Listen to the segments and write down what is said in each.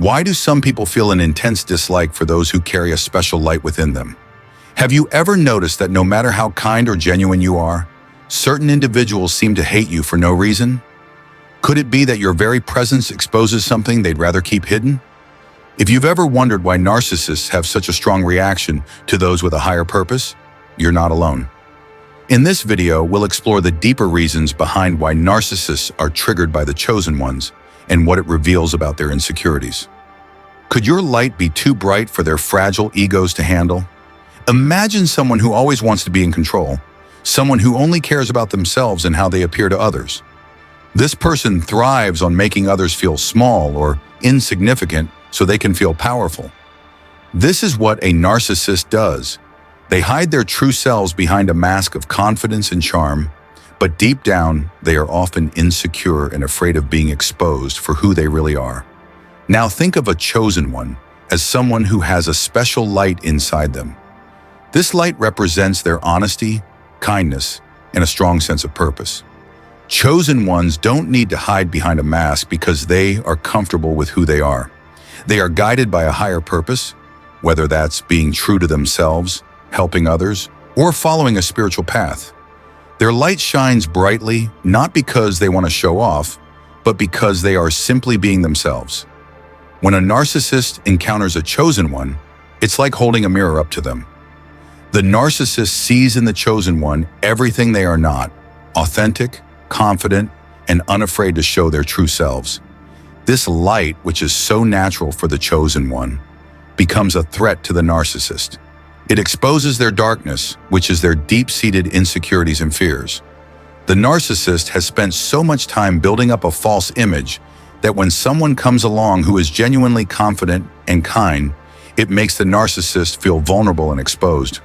Why do some people feel an intense dislike for those who carry a special light within them? Have you ever noticed that no matter how kind or genuine you are, certain individuals seem to hate you for no reason? Could it be that your very presence exposes something they'd rather keep hidden? If you've ever wondered why narcissists have such a strong reaction to those with a higher purpose, you're not alone. In this video, we'll explore the deeper reasons behind why narcissists are triggered by the chosen ones and what it reveals about their insecurities. Could your light be too bright for their fragile egos to handle? Imagine someone who always wants to be in control, someone who only cares about themselves and how they appear to others. This person thrives on making others feel small or insignificant so they can feel powerful. This is what a narcissist does. They hide their true selves behind a mask of confidence and charm, but deep down, they are often insecure and afraid of being exposed for who they really are. Now think of a chosen one as someone who has a special light inside them. This light represents their honesty, kindness, and a strong sense of purpose. Chosen ones don't need to hide behind a mask because they are comfortable with who they are. They are guided by a higher purpose, whether that's being true to themselves, helping others, or following a spiritual path. Their light shines brightly, not because they want to show off, but because they are simply being themselves. When a narcissist encounters a chosen one, it's like holding a mirror up to them. The narcissist sees in the chosen one everything they are not: authentic, confident, and unafraid to show their true selves. This light, which is so natural for the chosen one, becomes a threat to the narcissist. It exposes their darkness, which is their deep-seated insecurities and fears. The narcissist has spent so much time building up a false image that when someone comes along who is genuinely confident and kind, it makes the narcissist feel vulnerable and exposed.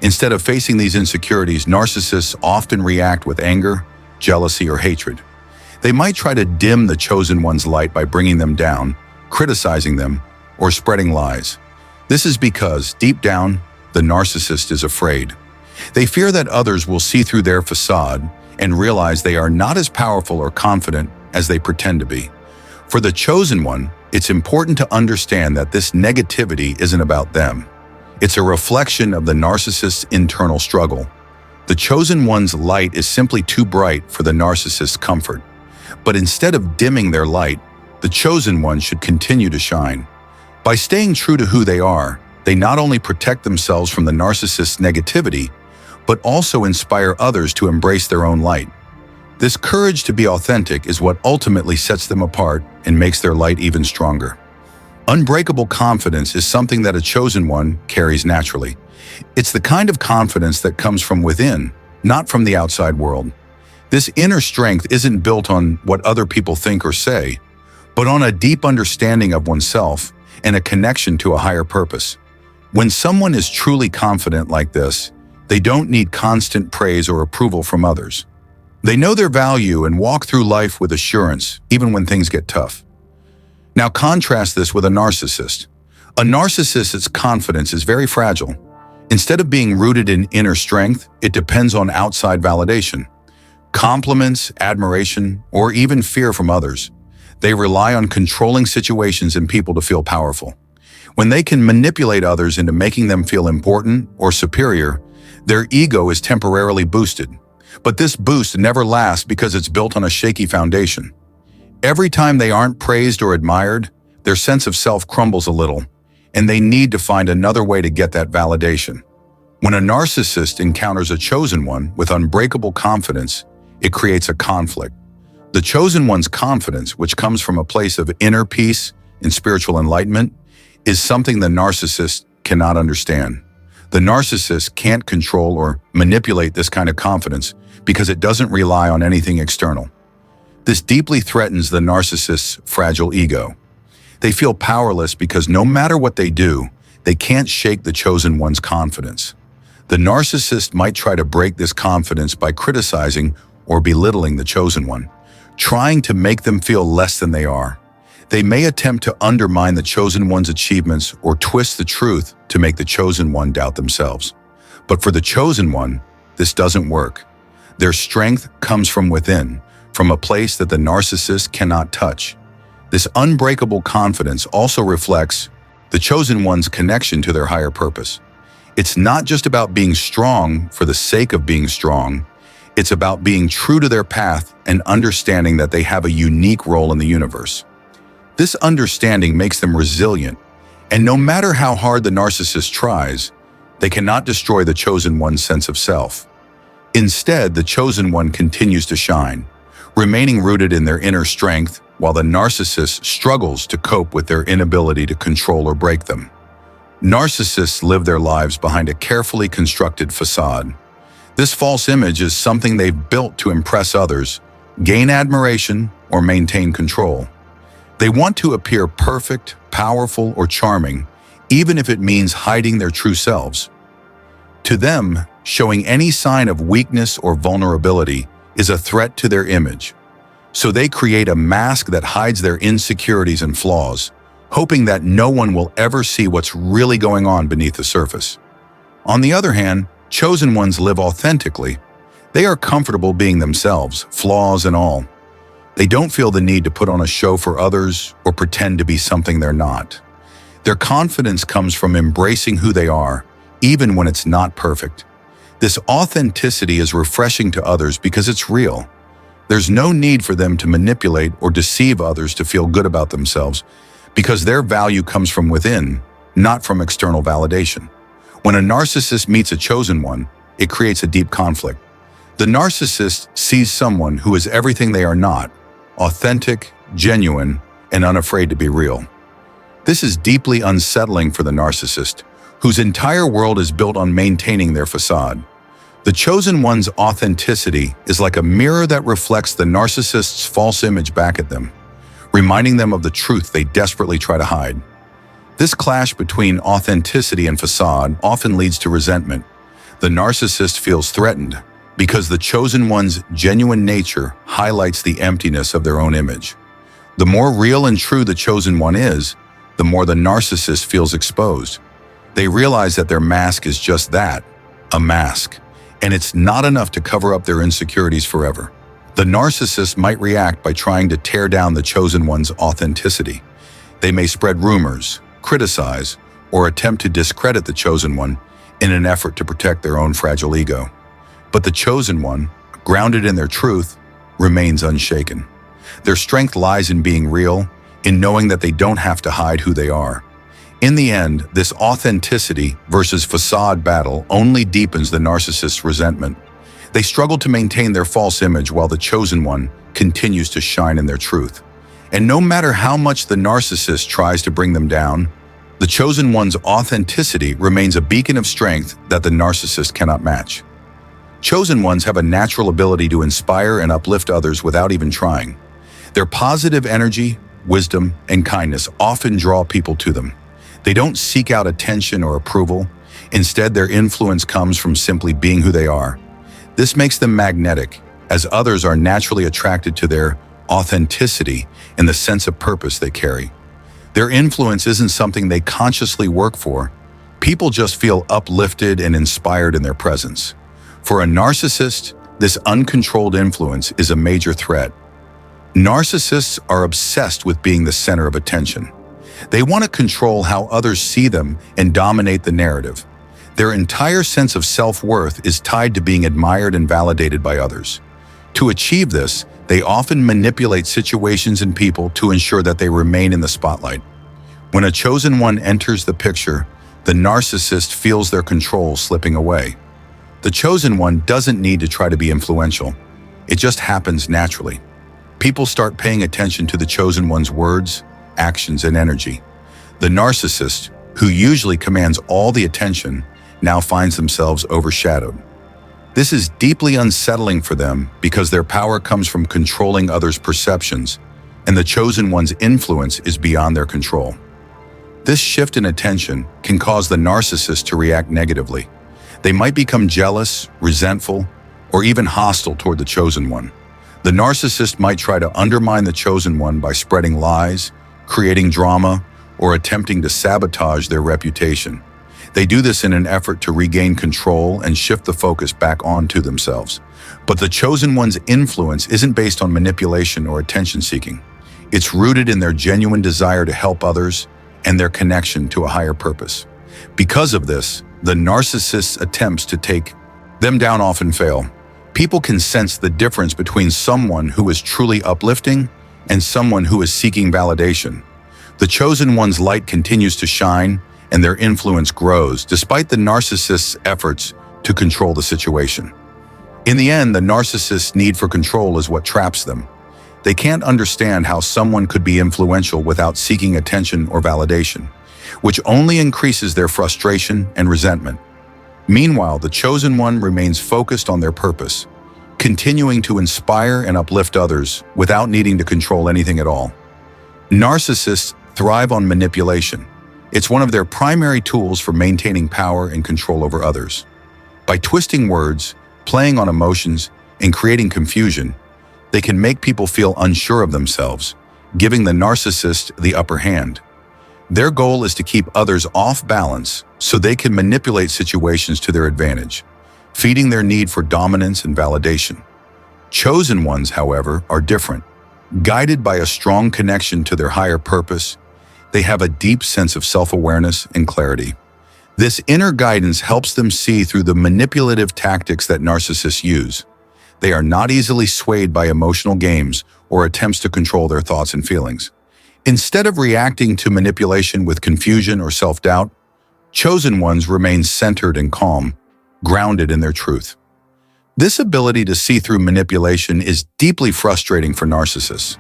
Instead of facing these insecurities, narcissists often react with anger, jealousy, or hatred. They might try to dim the chosen one's light by bringing them down, criticizing them, or spreading lies. This is because, deep down, the narcissist is afraid. They fear that others will see through their facade and realize they are not as powerful or confident as they pretend to be. For the chosen one, it's important to understand that this negativity isn't about them. It's a reflection of the narcissist's internal struggle. The chosen one's light is simply too bright for the narcissist's comfort. But instead of dimming their light, the chosen one should continue to shine. By staying true to who they are, they not only protect themselves from the narcissist's negativity, but also inspire others to embrace their own light. This courage to be authentic is what ultimately sets them apart and makes their light even stronger. Unbreakable confidence is something that a chosen one carries naturally. It's the kind of confidence that comes from within, not from the outside world. This inner strength isn't built on what other people think or say, but on a deep understanding of oneself and a connection to a higher purpose. When someone is truly confident like this, they don't need constant praise or approval from others. They know their value and walk through life with assurance, even when things get tough. Now contrast this with a narcissist. A narcissist's confidence is very fragile. Instead of being rooted in inner strength, it depends on outside validation. Compliments, admiration, or even fear from others. They rely on controlling situations and people to feel powerful. When they can manipulate others into making them feel important or superior, their ego is temporarily boosted. But this boost never lasts because it's built on a shaky foundation. Every time they aren't praised or admired, their sense of self crumbles a little, and they need to find another way to get that validation. When a narcissist encounters a chosen one with unbreakable confidence, it creates a conflict. The chosen one's confidence, which comes from a place of inner peace and spiritual enlightenment, is something the narcissist cannot understand. The narcissist can't control or manipulate this kind of confidence because it doesn't rely on anything external. This deeply threatens the narcissist's fragile ego. They feel powerless because no matter what they do, they can't shake the chosen one's confidence. The narcissist might try to break this confidence by criticizing or belittling the chosen one, trying to make them feel less than they are. They may attempt to undermine the chosen one's achievements or twist the truth to make the chosen one doubt themselves. But for the chosen one, this doesn't work. Their strength comes from within, from a place that the narcissist cannot touch. This unbreakable confidence also reflects the chosen one's connection to their higher purpose. It's not just about being strong for the sake of being strong. It's about being true to their path and understanding that they have a unique role in the universe. This understanding makes them resilient, and no matter how hard the narcissist tries, they cannot destroy the chosen one's sense of self. Instead, the chosen one continues to shine, remaining rooted in their inner strength, while the narcissist struggles to cope with their inability to control or break them. Narcissists live their lives behind a carefully constructed facade. This false image is something they've built to impress others, gain admiration, or maintain control. They want to appear perfect, powerful, or charming, even if it means hiding their true selves. To them, showing any sign of weakness or vulnerability is a threat to their image. So they create a mask that hides their insecurities and flaws, hoping that no one will ever see what's really going on beneath the surface. On the other hand, chosen ones live authentically. They are comfortable being themselves, flaws and all. They don't feel the need to put on a show for others or pretend to be something they're not. Their confidence comes from embracing who they are, even when it's not perfect. This authenticity is refreshing to others because it's real. There's no need for them to manipulate or deceive others to feel good about themselves, because their value comes from within, not from external validation. When a narcissist meets a chosen one, it creates a deep conflict. The narcissist sees someone who is everything they are not, authentic, genuine, and unafraid to be real. This is deeply unsettling for the narcissist, whose entire world is built on maintaining their facade. The chosen one's authenticity is like a mirror that reflects the narcissist's false image back at them, reminding them of the truth they desperately try to hide. This clash between authenticity and facade often leads to resentment. The narcissist feels threatened because the chosen one's genuine nature highlights the emptiness of their own image. The more real and true the chosen one is, the more the narcissist feels exposed. They realize that their mask is just that, a mask, and it's not enough to cover up their insecurities forever. The narcissist might react by trying to tear down the chosen one's authenticity. They may spread rumors, criticize, or attempt to discredit the chosen one in an effort to protect their own fragile ego. But the chosen one, grounded in their truth, remains unshaken. Their strength lies in being real, in knowing that they don't have to hide who they are. In the end, this authenticity versus facade battle only deepens the narcissist's resentment. They struggle to maintain their false image while the chosen one continues to shine in their truth. And no matter how much the narcissist tries to bring them down, the chosen one's authenticity remains a beacon of strength that the narcissist cannot match. Chosen ones have a natural ability to inspire and uplift others without even trying. Their positive energy, wisdom, and kindness often draw people to them. They don't seek out attention or approval. Instead, their influence comes from simply being who they are. This makes them magnetic, as others are naturally attracted to their authenticity and the sense of purpose they carry. Their influence isn't something they consciously work for. People just feel uplifted and inspired in their presence. For a narcissist, this uncontrolled influence is a major threat. Narcissists are obsessed with being the center of attention. They want to control how others see them and dominate the narrative. Their entire sense of self-worth is tied to being admired and validated by others. To achieve this, they often manipulate situations and people to ensure that they remain in the spotlight. When a chosen one enters the picture, the narcissist feels their control slipping away. The chosen one doesn't need to try to be influential. It just happens naturally. People start paying attention to the chosen one's words, actions, and energy. The narcissist, who usually commands all the attention, now finds themselves overshadowed. This is deeply unsettling for them because their power comes from controlling others' perceptions, and the chosen one's influence is beyond their control. This shift in attention can cause the narcissist to react negatively. They might become jealous, resentful, or even hostile toward the chosen one. The narcissist might try to undermine the chosen one by spreading lies, creating drama, or attempting to sabotage their reputation. They do this in an effort to regain control and shift the focus back onto themselves. But the chosen one's influence isn't based on manipulation or attention-seeking. It's rooted in their genuine desire to help others and their connection to a higher purpose. Because of this, the narcissist's attempts to take them down often fail. People can sense the difference between someone who is truly uplifting and someone who is seeking validation. The chosen one's light continues to shine and their influence grows despite the narcissist's efforts to control the situation. In the end, the narcissist's need for control is what traps them. They can't understand how someone could be influential without seeking attention or validation, which only increases their frustration and resentment. Meanwhile, the chosen one remains focused on their purpose, continuing to inspire and uplift others without needing to control anything at all. Narcissists thrive on manipulation. It's one of their primary tools for maintaining power and control over others. By twisting words, playing on emotions, and creating confusion, they can make people feel unsure of themselves, giving the narcissist the upper hand. Their goal is to keep others off balance so they can manipulate situations to their advantage, feeding their need for dominance and validation. Chosen ones, however, are different. Guided by a strong connection to their higher purpose, they have a deep sense of self-awareness and clarity. This inner guidance helps them see through the manipulative tactics that narcissists use. They are not easily swayed by emotional games or attempts to control their thoughts and feelings. Instead of reacting to manipulation with confusion or self-doubt, chosen ones remain centered and calm, grounded in their truth. This ability to see through manipulation is deeply frustrating for narcissists.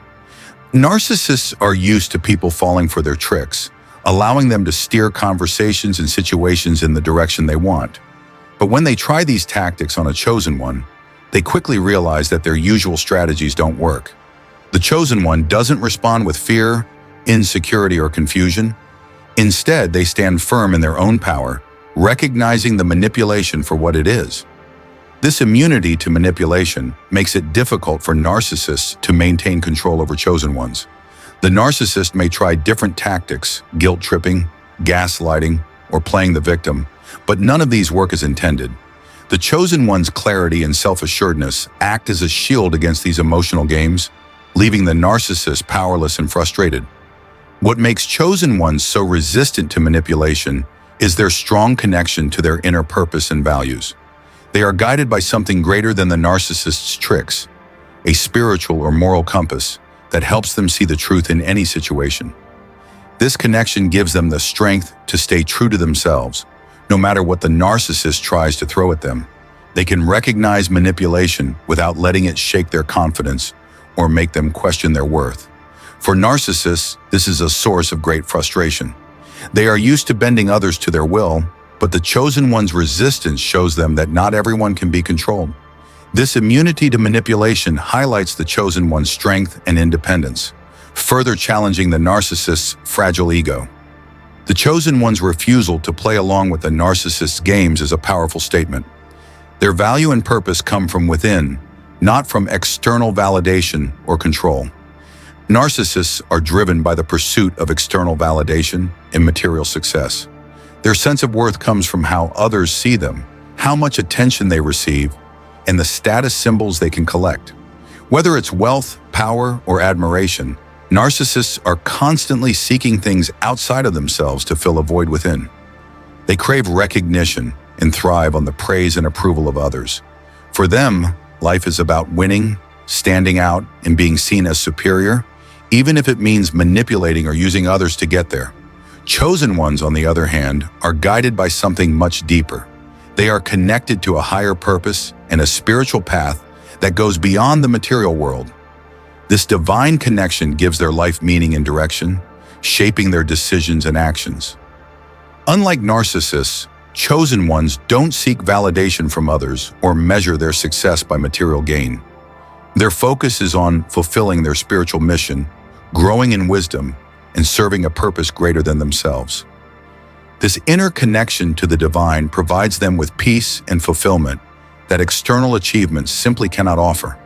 Narcissists are used to people falling for their tricks, allowing them to steer conversations and situations in the direction they want. But when they try these tactics on a chosen one, they quickly realize that their usual strategies don't work. The chosen one doesn't respond with fear, insecurity, or confusion. Instead, they stand firm in their own power, recognizing the manipulation for what it is. This immunity to manipulation makes it difficult for narcissists to maintain control over chosen ones. The narcissist may try different tactics, guilt-tripping, gaslighting, or playing the victim, but none of these work as intended. The chosen one's clarity and self-assuredness act as a shield against these emotional games, leaving the narcissist powerless and frustrated. What makes chosen ones so resistant to manipulation is their strong connection to their inner purpose and values. They are guided by something greater than the narcissist's tricks, a spiritual or moral compass that helps them see the truth in any situation. This connection gives them the strength to stay true to themselves, no matter what the narcissist tries to throw at them. They can recognize manipulation without letting it shake their confidence or make them question their worth. For narcissists, this is a source of great frustration. They are used to bending others to their will, but the chosen one's resistance shows them that not everyone can be controlled. This immunity to manipulation highlights the chosen one's strength and independence, further challenging the narcissist's fragile ego. The chosen one's refusal to play along with the narcissist's games is a powerful statement. Their value and purpose come from within, not from external validation or control. Narcissists are driven by the pursuit of external validation and material success. Their sense of worth comes from how others see them, how much attention they receive, and the status symbols they can collect. Whether it's wealth, power, or admiration, narcissists are constantly seeking things outside of themselves to fill a void within. They crave recognition and thrive on the praise and approval of others. For them, life is about winning, standing out, and being seen as superior, even if it means manipulating or using others to get there. Chosen ones, on the other hand, are guided by something much deeper. They are connected to a higher purpose and a spiritual path that goes beyond the material world. This divine connection gives their life meaning and direction, shaping their decisions and actions. Unlike narcissists, chosen ones don't seek validation from others or measure their success by material gain. Their focus is on fulfilling their spiritual mission, growing in wisdom, and serving a purpose greater than themselves. This inner connection to the divine provides them with peace and fulfillment that external achievements simply cannot offer.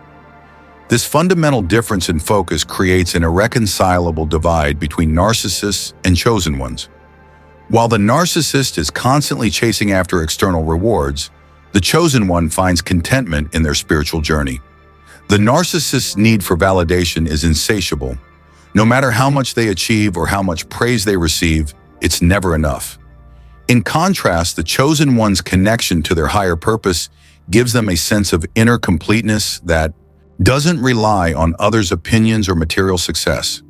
This fundamental difference in focus creates an irreconcilable divide between narcissists and chosen ones. While the narcissist is constantly chasing after external rewards, the chosen one finds contentment in their spiritual journey. The narcissist's need for validation is insatiable, No matter how much they achieve or how much praise they receive, it's never enough. In contrast, the chosen one's connection to their higher purpose gives them a sense of inner completeness that doesn't rely on others' opinions or material success.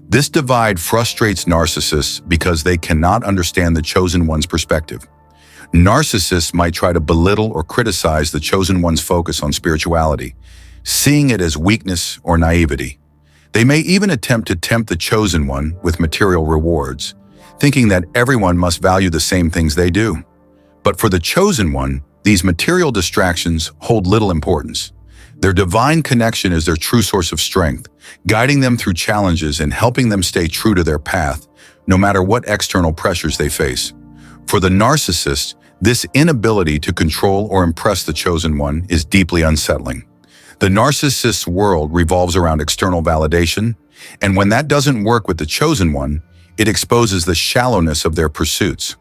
This divide frustrates narcissists because they cannot understand the chosen one's perspective. Narcissists might try to belittle or criticize the chosen one's focus on spirituality, seeing it as weakness or naivety. They may even attempt to tempt the chosen one with material rewards, thinking that everyone must value the same things they do. But for the chosen one, these material distractions hold little importance. Their divine connection is their true source of strength, guiding them through challenges and helping them stay true to their path, no matter what external pressures they face. For the narcissist, this inability to control or impress the chosen one is deeply unsettling. The narcissist's world revolves around external validation, and when that doesn't work with the chosen one, it exposes the shallowness of their pursuits.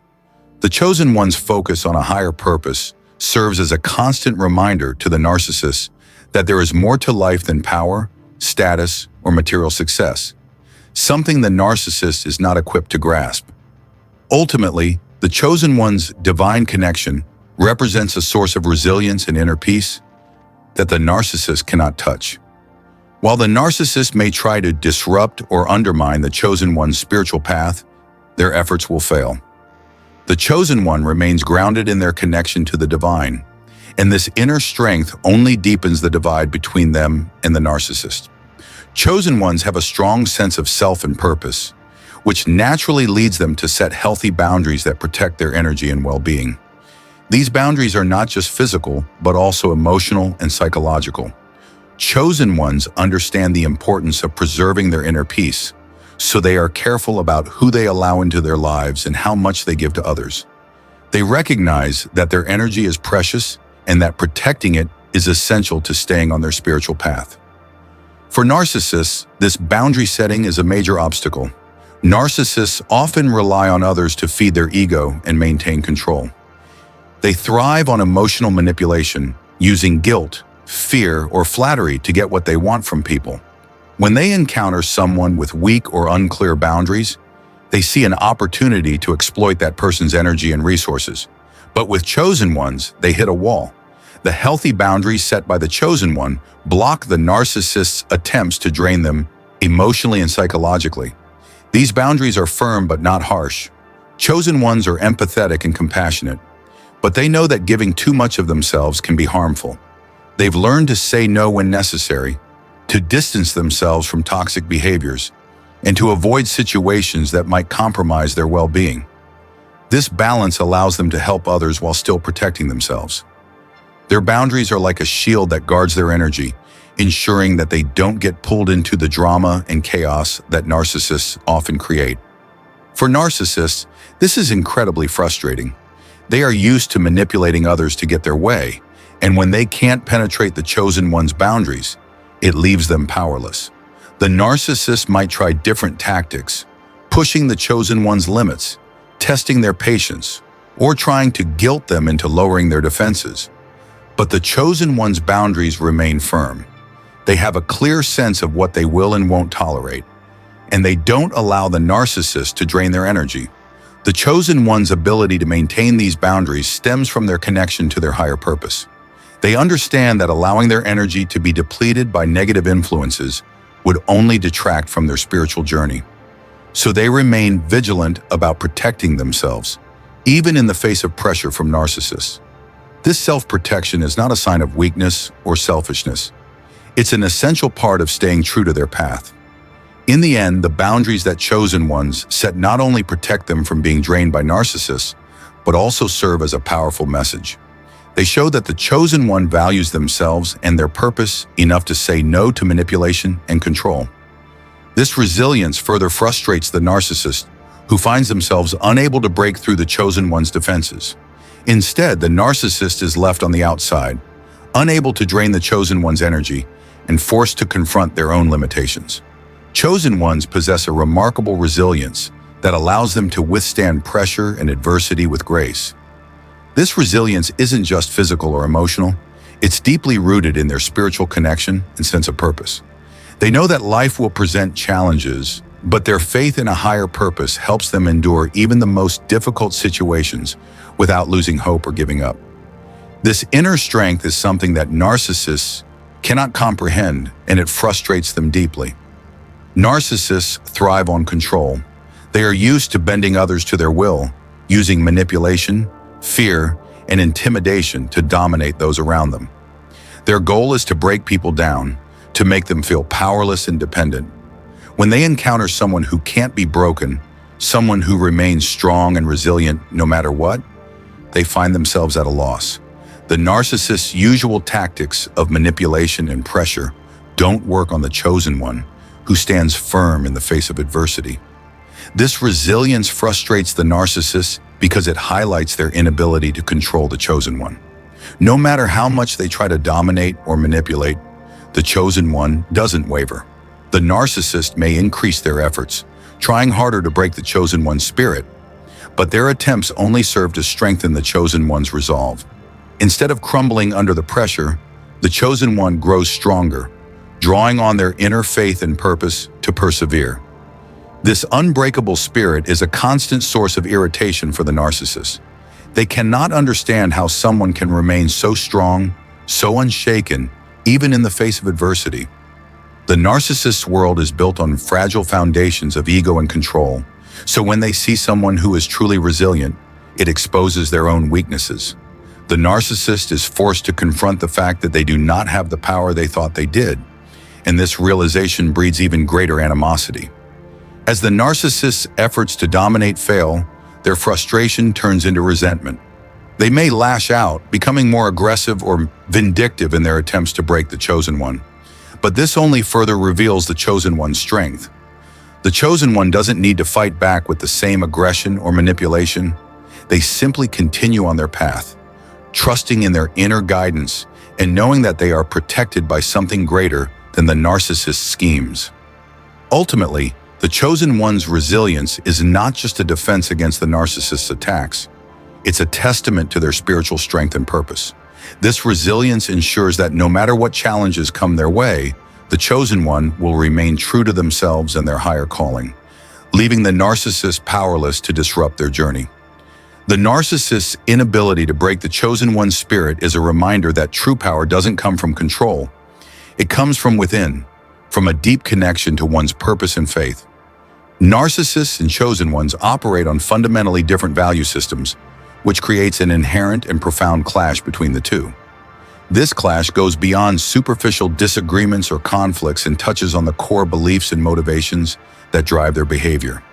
The chosen one's focus on a higher purpose serves as a constant reminder to the narcissist that there is more to life than power, status, or material success, something the narcissist is not equipped to grasp. Ultimately, the chosen one's divine connection represents a source of resilience and inner peace that the narcissist cannot touch. While the narcissist may try to disrupt or undermine the chosen one's spiritual path, their efforts will fail. The chosen one remains grounded in their connection to the divine, and this inner strength only deepens the divide between them and the narcissist. Chosen ones have a strong sense of self and purpose, which naturally leads them to set healthy boundaries that protect their energy and well-being. These boundaries are not just physical, but also emotional and psychological. Chosen ones understand the importance of preserving their inner peace, so they are careful about who they allow into their lives and how much they give to others. They recognize that their energy is precious and that protecting it is essential to staying on their spiritual path. For narcissists, this boundary setting is a major obstacle. Narcissists often rely on others to feed their ego and maintain control. They thrive on emotional manipulation, using guilt, fear, or flattery to get what they want from people. When they encounter someone with weak or unclear boundaries, they see an opportunity to exploit that person's energy and resources. But with chosen ones, they hit a wall. The healthy boundaries set by the chosen one block the narcissist's attempts to drain them emotionally and psychologically. These boundaries are firm but not harsh. Chosen ones are empathetic and compassionate, but they know that giving too much of themselves can be harmful. They've learned to say no when necessary, to distance themselves from toxic behaviors, and to avoid situations that might compromise their well-being. This balance allows them to help others while still protecting themselves. Their boundaries are like a shield that guards their energy, ensuring that they don't get pulled into the drama and chaos that narcissists often create. For narcissists, this is incredibly frustrating. They are used to manipulating others to get their way, and when they can't penetrate the chosen one's boundaries, it leaves them powerless. The narcissist might try different tactics, pushing the chosen one's limits, testing their patience, or trying to guilt them into lowering their defenses. But the chosen one's boundaries remain firm. They have a clear sense of what they will and won't tolerate, and they don't allow the narcissist to drain their energy. The chosen one's ability to maintain these boundaries stems from their connection to their higher purpose. They understand that allowing their energy to be depleted by negative influences would only detract from their spiritual journey. So they remain vigilant about protecting themselves, even in the face of pressure from narcissists. This self-protection is not a sign of weakness or selfishness. It's an essential part of staying true to their path. In the end, the boundaries that chosen ones set not only protect them from being drained by narcissists, but also serve as a powerful message. They show that the chosen one values themselves and their purpose enough to say no to manipulation and control. This resilience further frustrates the narcissist, who finds themselves unable to break through the chosen one's defenses. Instead, the narcissist is left on the outside, unable to drain the chosen one's energy and forced to confront their own limitations. Chosen ones possess a remarkable resilience that allows them to withstand pressure and adversity with grace. This resilience isn't just physical or emotional, it's deeply rooted in their spiritual connection and sense of purpose. They know that life will present challenges, but their faith in a higher purpose helps them endure even the most difficult situations without losing hope or giving up. This inner strength is something that narcissists cannot comprehend, and it frustrates them deeply. Narcissists thrive on control. They are used to bending others to their will, using manipulation, fear, and intimidation to dominate those around them. Their goal is to break people down, to make them feel powerless and dependent. When they encounter someone who can't be broken, someone who remains strong and resilient no matter what, they find themselves at a loss. The narcissist's usual tactics of manipulation and pressure don't work on the chosen one, who stands firm in the face of adversity. This resilience frustrates the narcissist because it highlights their inability to control the chosen one. No matter how much they try to dominate or manipulate, the chosen one doesn't waver. The narcissist may increase their efforts, trying harder to break the chosen one's spirit, but their attempts only serve to strengthen the chosen one's resolve. Instead of crumbling under the pressure, the chosen one grows stronger, drawing on their inner faith and purpose to persevere. This unbreakable spirit is a constant source of irritation for the narcissist. They cannot understand how someone can remain so strong, so unshaken, even in the face of adversity. The narcissist's world is built on fragile foundations of ego and control, so when they see someone who is truly resilient, it exposes their own weaknesses. The narcissist is forced to confront the fact that they do not have the power they thought they did, and this realization breeds even greater animosity. As the narcissist's efforts to dominate fail, their frustration turns into resentment. They may lash out, becoming more aggressive or vindictive in their attempts to break the chosen one. But this only further reveals the chosen one's strength. The chosen one doesn't need to fight back with the same aggression or manipulation. They simply continue on their path, trusting in their inner guidance and knowing that they are protected by something greater than the narcissist's schemes. Ultimately, the chosen one's resilience is not just a defense against the narcissist's attacks. It's a testament to their spiritual strength and purpose. This resilience ensures that no matter what challenges come their way, the chosen one will remain true to themselves and their higher calling, leaving the narcissist powerless to disrupt their journey. The narcissist's inability to break the chosen one's spirit is a reminder that true power doesn't come from control. It comes from within, from a deep connection to one's purpose and faith. Narcissists and chosen ones operate on fundamentally different value systems, which creates an inherent and profound clash between the two. This clash goes beyond superficial disagreements or conflicts and touches on the core beliefs and motivations that drive their behavior.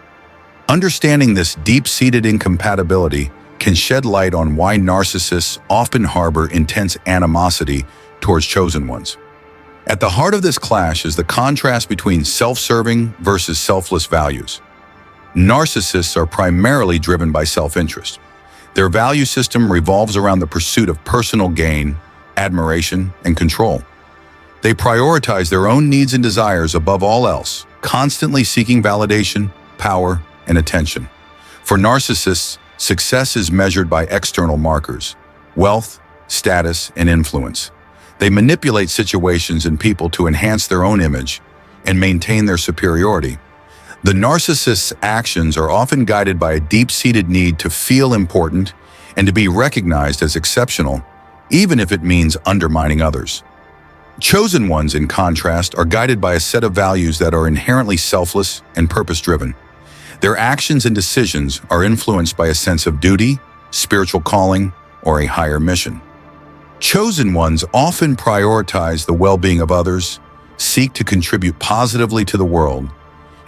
Understanding this deep-seated incompatibility can shed light on why narcissists often harbor intense animosity towards chosen ones. At the heart of this clash is the contrast between self-serving versus selfless values. Narcissists are primarily driven by self-interest. Their value system revolves around the pursuit of personal gain, admiration, and control. They prioritize their own needs and desires above all else, constantly seeking validation, power, and attention. For narcissists, success is measured by external markers: wealth, status, and influence. They manipulate situations and people to enhance their own image and maintain their superiority. The narcissist's actions are often guided by a deep-seated need to feel important and to be recognized as exceptional, even if it means undermining others. Chosen ones, in contrast, are guided by a set of values that are inherently selfless and purpose-driven. Their actions and decisions are influenced by a sense of duty, spiritual calling, or a higher mission. Chosen ones often prioritize the well-being of others, seek to contribute positively to the world,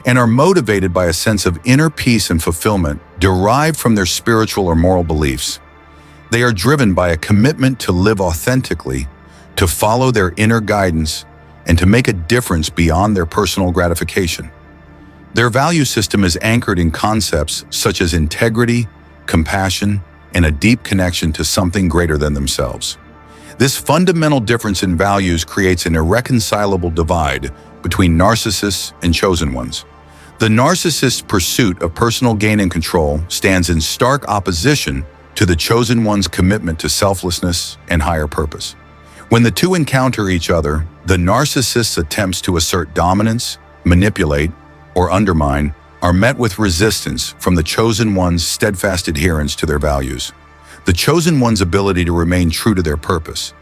and are motivated by a sense of inner peace and fulfillment derived from their spiritual or moral beliefs. They are driven by a commitment to live authentically, to follow their inner guidance, and to make a difference beyond their personal gratification. Their value system is anchored in concepts such as integrity, compassion, and a deep connection to something greater than themselves. This fundamental difference in values creates an irreconcilable divide between narcissists and chosen ones. The narcissist's pursuit of personal gain and control stands in stark opposition to the chosen one's commitment to selflessness and higher purpose. When the two encounter each other, the narcissist's attempts to assert dominance, manipulate, or undermine are met with resistance from the chosen one's steadfast adherence to their values. The chosen one's ability to remain true to their purpose,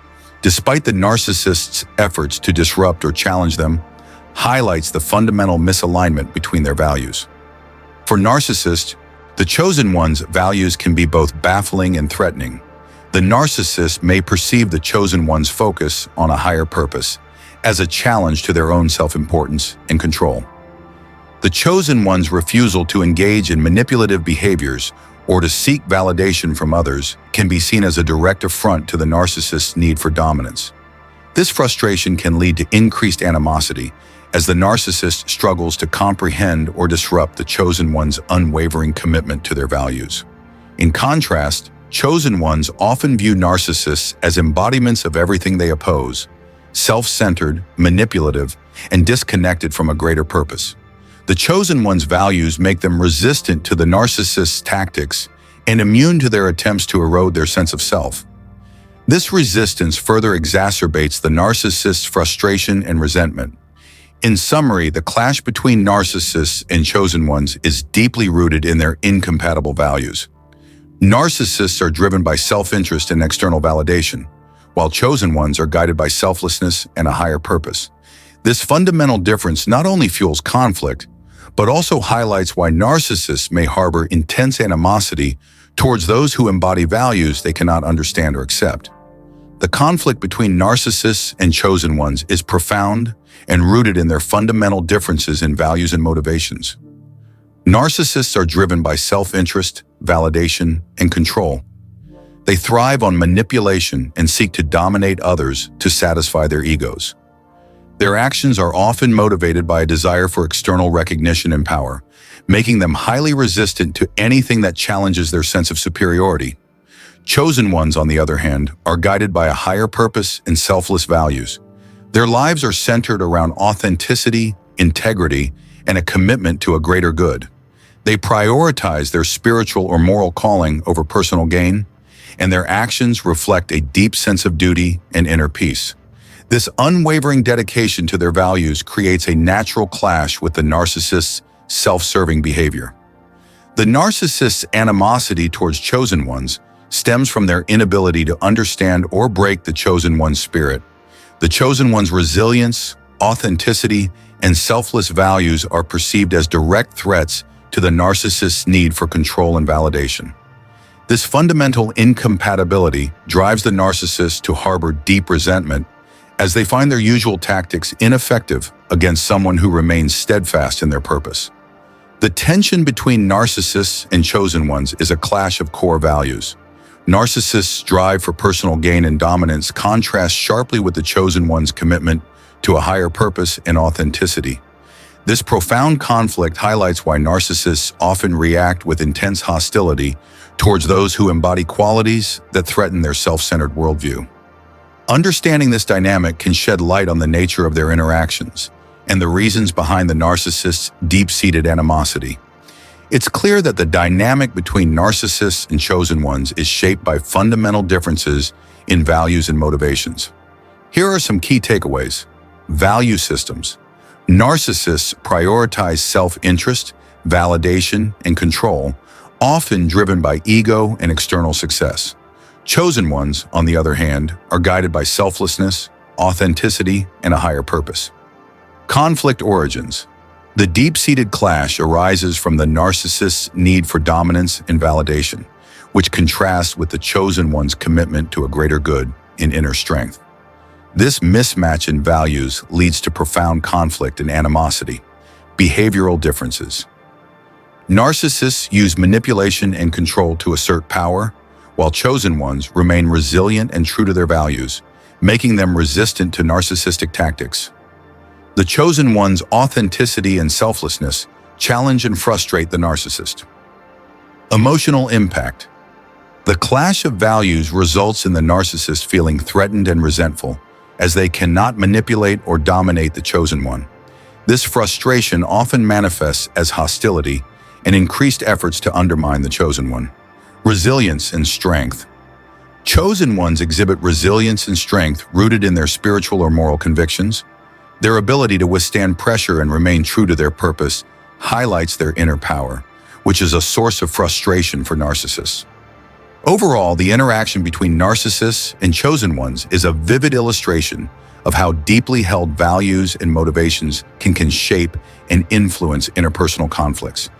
despite the narcissist's efforts to disrupt or challenge them, highlights the fundamental misalignment between their values. For narcissists, the chosen one's values can be both baffling and threatening. The narcissist may perceive the chosen one's focus on a higher purpose as a challenge to their own self-importance and control. The chosen one's refusal to engage in manipulative behaviors or to seek validation from others can be seen as a direct affront to the narcissist's need for dominance. This frustration can lead to increased animosity as the narcissist struggles to comprehend or disrupt the chosen one's unwavering commitment to their values. In contrast, chosen ones often view narcissists as embodiments of everything they oppose, self-centered, manipulative, and disconnected from a greater purpose. The chosen one's values make them resistant to the narcissist's tactics and immune to their attempts to erode their sense of self. This resistance further exacerbates the narcissist's frustration and resentment. In summary, the clash between narcissists and chosen ones is deeply rooted in their incompatible values. Narcissists are driven by self-interest and external validation, while chosen ones are guided by selflessness and a higher purpose. This fundamental difference not only fuels conflict, but also highlights why narcissists may harbor intense animosity towards those who embody values they cannot understand or accept. The conflict between narcissists and chosen ones is profound and rooted in their fundamental differences in values and motivations. Narcissists are driven by self-interest, validation, and control. They thrive on manipulation and seek to dominate others to satisfy their egos. Their actions are often motivated by a desire for external recognition and power, making them highly resistant to anything that challenges their sense of superiority. Chosen ones, on the other hand, are guided by a higher purpose and selfless values. Their lives are centered around authenticity, integrity, and a commitment to a greater good. They prioritize their spiritual or moral calling over personal gain, and their actions reflect a deep sense of duty and inner peace. This unwavering dedication to their values creates a natural clash with the narcissist's self-serving behavior. The narcissist's animosity towards chosen ones stems from their inability to understand or break the chosen one's spirit. The chosen one's resilience, authenticity, and selfless values are perceived as direct threats to the narcissist's need for control and validation. This fundamental incompatibility drives the narcissist to harbor deep resentment as they find their usual tactics ineffective against someone who remains steadfast in their purpose. The tension between narcissists and chosen ones is a clash of core values. Narcissists' drive for personal gain and dominance contrasts sharply with the chosen one's commitment to a higher purpose and authenticity. This profound conflict highlights why narcissists often react with intense hostility towards those who embody qualities that threaten their self-centered worldview. Understanding this dynamic can shed light on the nature of their interactions and the reasons behind the narcissist's deep-seated animosity. It's clear that the dynamic between narcissists and chosen ones is shaped by fundamental differences in values and motivations. Here are some key takeaways. Value systems. Narcissists prioritize self-interest, validation, and control, often driven by ego and external success. Chosen ones, on the other hand, are guided by selflessness, authenticity, and a higher purpose. Conflict origins. The deep-seated clash arises from the narcissist's need for dominance and validation, which contrasts with the chosen one's commitment to a greater good and inner strength. This mismatch in values leads to profound conflict and animosity. Behavioral differences. Narcissists use manipulation and control to assert power, while chosen ones remain resilient and true to their values, making them resistant to narcissistic tactics. The chosen one's authenticity and selflessness challenge and frustrate the narcissist. Emotional impact. The clash of values results in the narcissist feeling threatened and resentful, as they cannot manipulate or dominate the chosen one. This frustration often manifests as hostility and increased efforts to undermine the chosen one. Resilience and strength. Chosen ones exhibit resilience and strength rooted in their spiritual or moral convictions. Their ability to withstand pressure and remain true to their purpose highlights their inner power, which is a source of frustration for narcissists. Overall, the interaction between narcissists and chosen ones is a vivid illustration of how deeply held values and motivations can shape and influence interpersonal conflicts.